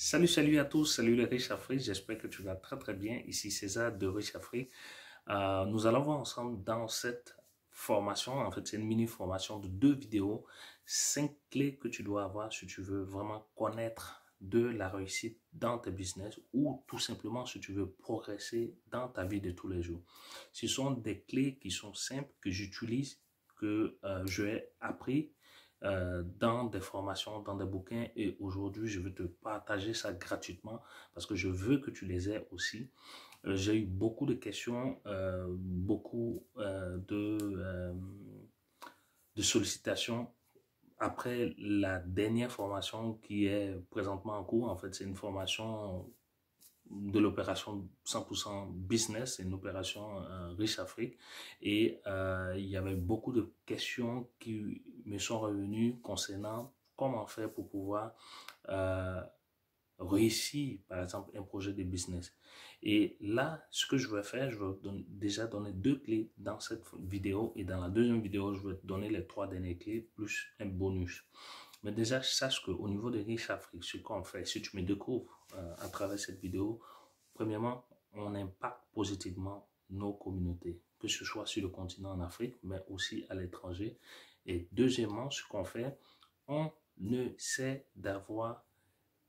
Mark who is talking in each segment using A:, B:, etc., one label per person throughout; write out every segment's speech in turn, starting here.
A: Salut à tous, salut les riches Afrique, j'espère que tu vas très bien. Ici César de Riche Afrique. Nous allons voir ensemble dans cette formation, en fait c'est une mini formation de 2 vidéos, 5 clés que tu dois avoir si tu veux vraiment connaître de la réussite dans tes business ou tout simplement si tu veux progresser dans ta vie de tous les jours. Ce sont des clés qui sont simples, que j'utilise, que j'ai appris dans des formations, dans des bouquins et aujourd'hui je veux te partager ça gratuitement parce que je veux que tu les aies aussi. J'ai eu beaucoup de questions, beaucoup de sollicitations après la dernière formation qui est présentement en cours. En fait, c'est une formation de l'opération 100% business, c'est une opération Riche Afrique. Et il y avait beaucoup de questions qui me sont revenues concernant comment faire pour pouvoir euh, réussir, par exemple, un projet de business. Et là, ce que je vais faire, je vais déjà donner 2 clés dans cette vidéo et dans la deuxième vidéo, je vais te donner les 3 dernières clés plus un bonus. Mais déjà, sache qu'au niveau de Riche Afrique, ce qu'on fait, si tu me découvres à travers cette vidéo, premièrement, on impacte positivement nos communautés, que ce soit sur le continent en Afrique, mais aussi à l'étranger. Et deuxièmement, ce qu'on fait, on essaie d'avoir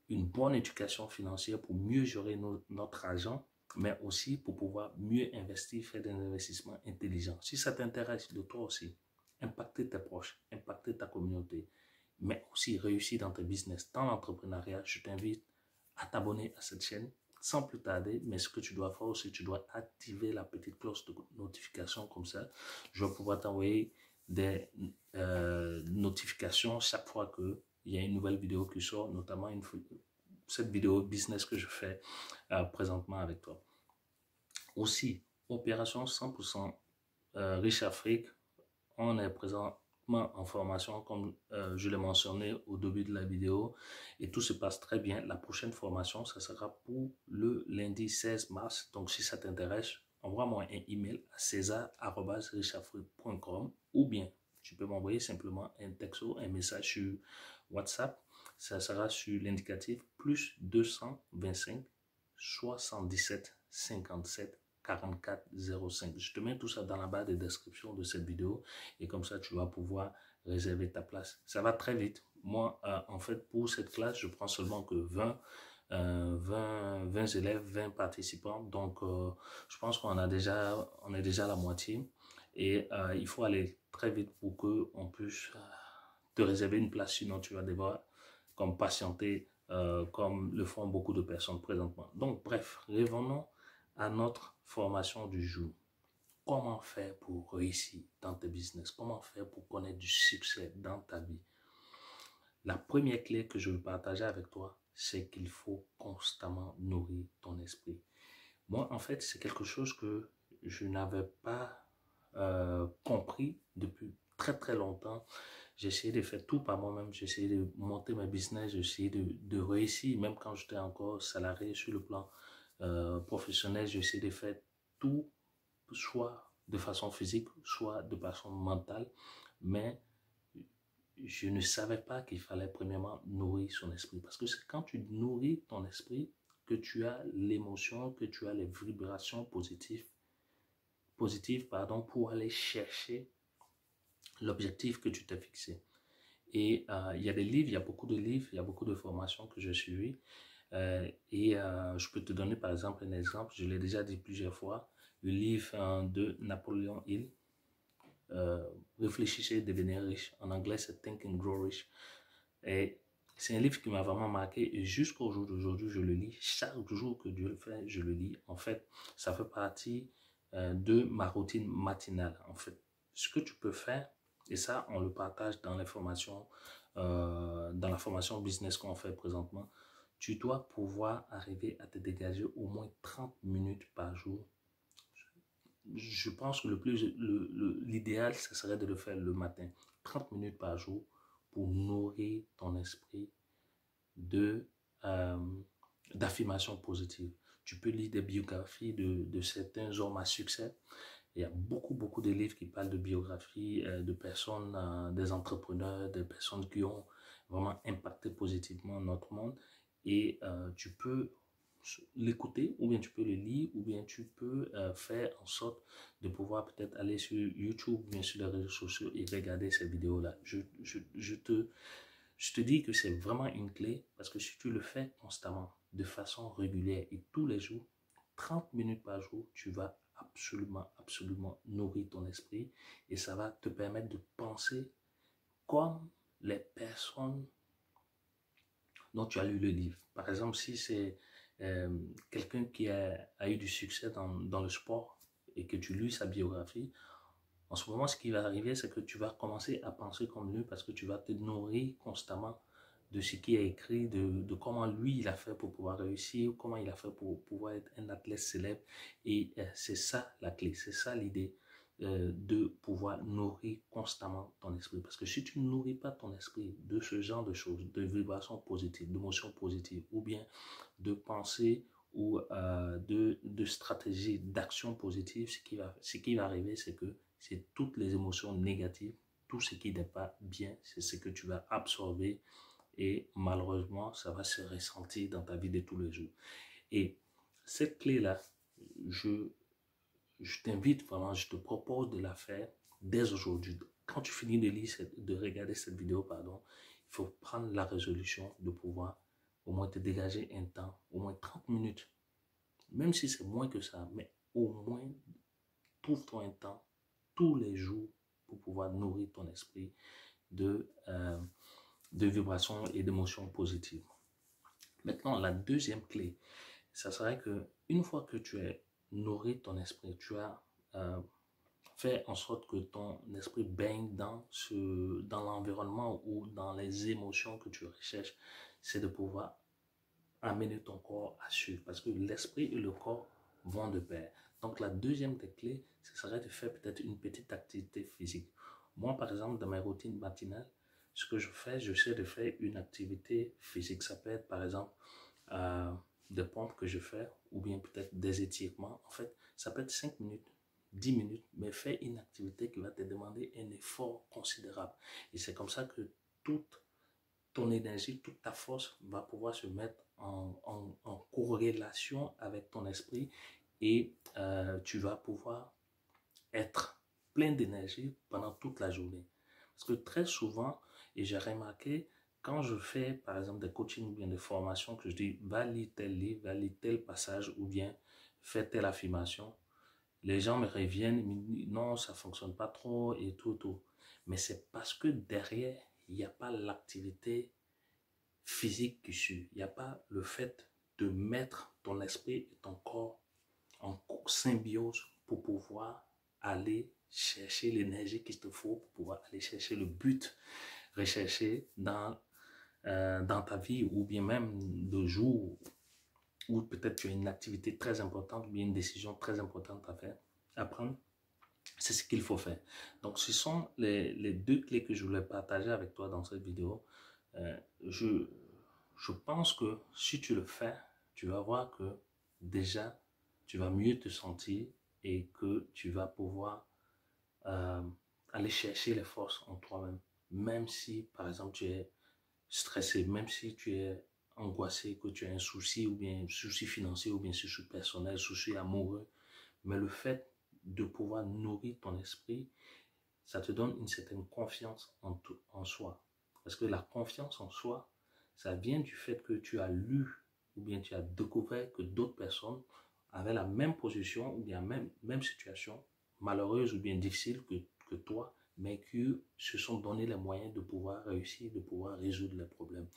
A: une bonne éducation financière pour mieux gérer notre argent, mais aussi pour pouvoir mieux investir, faire des investissements intelligents. Si ça t'intéresse de toi aussi, impacter tes proches, impacter ta communauté, mais aussi réussir dans tes business, dans l'entrepreneuriat, je t'invite à t'abonner à cette chaîne sans plus tarder. Mais ce que tu dois faire aussi, tu dois activer la petite cloche de notification comme ça. Je vais pouvoir t'envoyer des notifications chaque fois qu'il y a une nouvelle vidéo qui sort, notamment cette vidéo business que je fais présentement avec toi. Aussi, opération 100% Riche Afrique, on est présentement en formation comme je l'ai mentionné au début de la vidéo et tout se passe très bien. La prochaine formation, ça sera pour le lundi 16 mars. Donc, si ça t'intéresse, envoie-moi un email à cesar@richafrique.com ou bien tu peux m'envoyer simplement un texto, un message sur WhatsApp. Ça sera sur l'indicatif plus 225 77 57 44 05. Je te mets tout ça dans la barre de description de cette vidéo et comme ça tu vas pouvoir réserver ta place. Ça va très vite. Moi, en fait, pour cette classe, je prends seulement que 20 élèves, 20 participants. Donc, je pense on est déjà à la moitié et il faut aller très vite pour qu'on puisse te réserver une place. Sinon, tu vas devoir comme patienter comme le font beaucoup de personnes présentement. Donc, bref, revenons à notre formation du jour. Comment faire pour réussir dans tes business? Comment faire pour connaître du succès dans ta vie? La première clé que je veux partager avec toi, c'est qu'il faut constamment nourrir ton esprit. Moi, en fait, c'est quelque chose que je n'avais pas compris depuis très longtemps. J'ai essayé de faire tout par moi-même. J'ai essayé de monter mes business. J'ai essayé de réussir, même quand j'étais encore salarié sur le plan professionnel. J'ai essayé de faire tout, soit de façon physique, soit de façon mentale. Mais je ne savais pas qu'il fallait premièrement nourrir son esprit. Parce que c'est quand tu nourris ton esprit que tu as l'émotion, que tu as les vibrations positives pour aller chercher l'objectif que tu t'es fixé. Et il y a des livres, il y a beaucoup de livres, il y a beaucoup de formations que j'ai suivies. Je peux te donner par exemple un exemple, je l'ai déjà dit plusieurs fois, le livre de Napoléon Hill, Réfléchissez et devenez riche. En anglais, c'est Think and Grow Rich. Et c'est un livre qui m'a vraiment marqué et jusqu'au jour d'aujourd'hui, je le lis. Chaque jour que Dieu le fait, je le lis. En fait, ça fait partie de ma routine matinale. En fait, ce que tu peux faire, et ça, on le partage dans les formations, dans la formation business qu'on fait présentement, tu dois pouvoir arriver à te dégager au moins 30 minutes par jour. Je pense que l'idéal, ce serait de le faire le matin. 30 minutes par jour pour nourrir ton esprit de d'affirmations positives. Tu peux lire des biographies de certains hommes à succès. Il y a beaucoup de livres qui parlent de biographies de personnes, des entrepreneurs, des personnes qui ont vraiment impacté positivement notre monde. et tu peux l'écouter, ou bien tu peux le lire, ou bien tu peux faire en sorte de pouvoir peut-être aller sur YouTube, bien sur les réseaux sociaux et regarder ces vidéos-là. Je te dis que c'est vraiment une clé parce que si tu le fais constamment, de façon régulière et tous les jours, 30 minutes par jour, tu vas absolument nourrir ton esprit et ça va te permettre de penser comme les personnes dont tu as lu le livre. Par exemple, si c'est quelqu'un qui a eu du succès dans le sport et que tu lis sa biographie, en ce moment, ce qui va arriver, c'est que tu vas commencer à penser comme lui parce que tu vas te nourrir constamment de ce qu'il a écrit, de comment lui, il a fait pour pouvoir réussir, comment il a fait pour pouvoir être un athlète célèbre. Et c'est ça la clé, c'est ça l'idée de pouvoir nourrir constamment ton esprit. Parce que si tu ne nourris pas ton esprit de ce genre de choses, de vibrations positives, d'émotions positives, ou bien de pensées ou de stratégies, d'actions positives, ce qui va arriver, c'est que c'est toutes les émotions négatives, tout ce qui n'est pas bien, c'est ce que tu vas absorber et malheureusement, ça va se ressentir dans ta vie de tous les jours. Et cette clé-là, je, je t'invite vraiment, je te propose de la faire dès aujourd'hui. Quand tu finis de lire, de regarder cette vidéo, pardon, il faut prendre la résolution de pouvoir au moins te dégager un temps, au moins 30 minutes, même si c'est moins que ça, mais au moins trouve-toi un temps tous les jours pour pouvoir nourrir ton esprit de vibrations et d'émotions positives. Maintenant, la deuxième clé, ça serait que une fois que tu as nourri ton esprit, tu as fait en sorte que ton esprit baigne dans l'environnement ou dans les émotions que tu recherches, c'est de pouvoir amener ton corps à suivre. Parce que l'esprit et le corps vont de pair. Donc, la deuxième des clés, ce serait de faire peut-être une petite activité physique. Moi, par exemple, dans mes routines matinales, ce que je fais, j'essaie de faire une activité physique. Ça peut être, par exemple, des pompes que je fais, ou bien peut-être des étirements. En fait, ça peut être 5 minutes, 10 minutes, mais fais une activité qui va te demander un effort considérable. Et c'est comme ça que toute ton énergie, toute ta force va pouvoir se mettre en corrélation avec ton esprit et tu vas pouvoir être plein d'énergie pendant toute la journée. Parce que très souvent, et j'ai remarqué, quand je fais par exemple des coachings ou bien des formations, que je dis va lire tel livre, va lire tel passage ou bien fais telle affirmation, les gens me reviennent, me disent non, ça ne fonctionne pas trop et tout. Mais c'est parce que derrière, il n'y a pas l'activité physique qui suit. Il n'y a pas le fait de mettre ton esprit et ton corps en symbiose pour pouvoir aller chercher l'énergie qu'il te faut, pour pouvoir aller chercher le but recherché dans ta vie ou bien même le jour où peut-être tu as une activité très importante ou bien une décision très importante à faire, à prendre. C'est ce qu'il faut faire. Donc, ce sont les deux clés que je voulais partager avec toi dans cette vidéo. Euh, je, je pense que si tu le fais, tu vas voir que déjà, tu vas mieux te sentir et que tu vas pouvoir euh, aller chercher les forces en toi-même. Même si, par exemple, tu es stressé, même si tu es angoissé, que tu as un souci ou bien un souci financier ou bien un souci personnel, un souci amoureux, mais le fait de pouvoir nourrir ton esprit, ça te donne une certaine confiance en soi. Parce que la confiance en soi, ça vient du fait que tu as lu ou bien tu as découvert que d'autres personnes avaient la même position ou bien même situation, malheureuse ou bien difficile que toi, mais qui se sont donné les moyens de pouvoir réussir, de pouvoir résoudre les problèmes.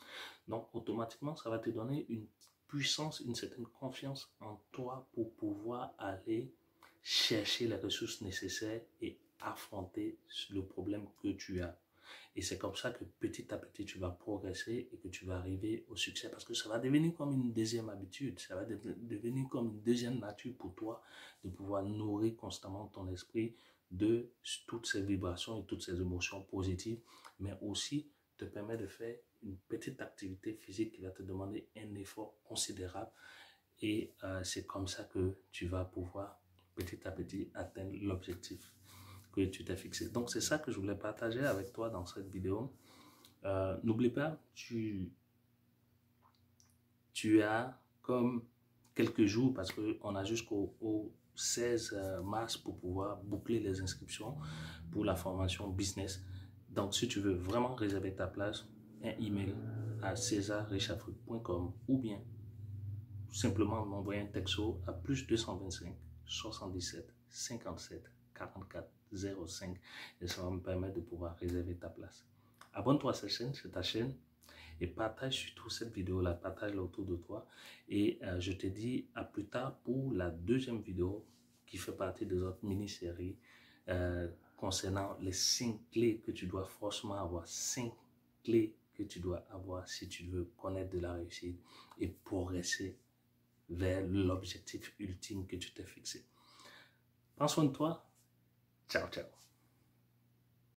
A: Donc, automatiquement, ça va te donner une puissance, une certaine confiance en toi pour pouvoir aller chercher les ressources nécessaires et affronter le problème que tu as. Et c'est comme ça que petit à petit, tu vas progresser et que tu vas arriver au succès parce que ça va devenir comme une deuxième habitude, ça va devenir comme une deuxième nature pour toi de pouvoir nourrir constamment ton esprit de toutes ces vibrations et toutes ces émotions positives, mais aussi te permet de faire une petite activité physique qui va te demander un effort considérable et c'est comme ça que tu vas pouvoir petit à petit atteindre l'objectif que tu t'es fixé. Donc c'est ça que je voulais partager avec toi dans cette vidéo. N'oublie pas, tu as comme quelques jours, parce qu'on a jusqu'au 16 mars pour pouvoir boucler les inscriptions pour la formation business. Donc, si tu veux vraiment réserver ta place, un email à cesarrichafrique.com ou bien simplement m'envoyer un texto à plus 225 77 57 44 05 et ça va me permettre de pouvoir réserver ta place. Abonne-toi à cette chaîne, c'est ta chaîne, et partage surtout cette vidéo-là, partage-la autour de toi. Et je te dis à plus tard pour la deuxième vidéo qui fait partie de notre mini-série concernant les 5 clés que tu dois forcément avoir. 5 clés que tu dois avoir si tu veux connaître de la réussite et progresser vers l'objectif ultime que tu t'es fixé. Prends soin de toi. Ciao, ciao.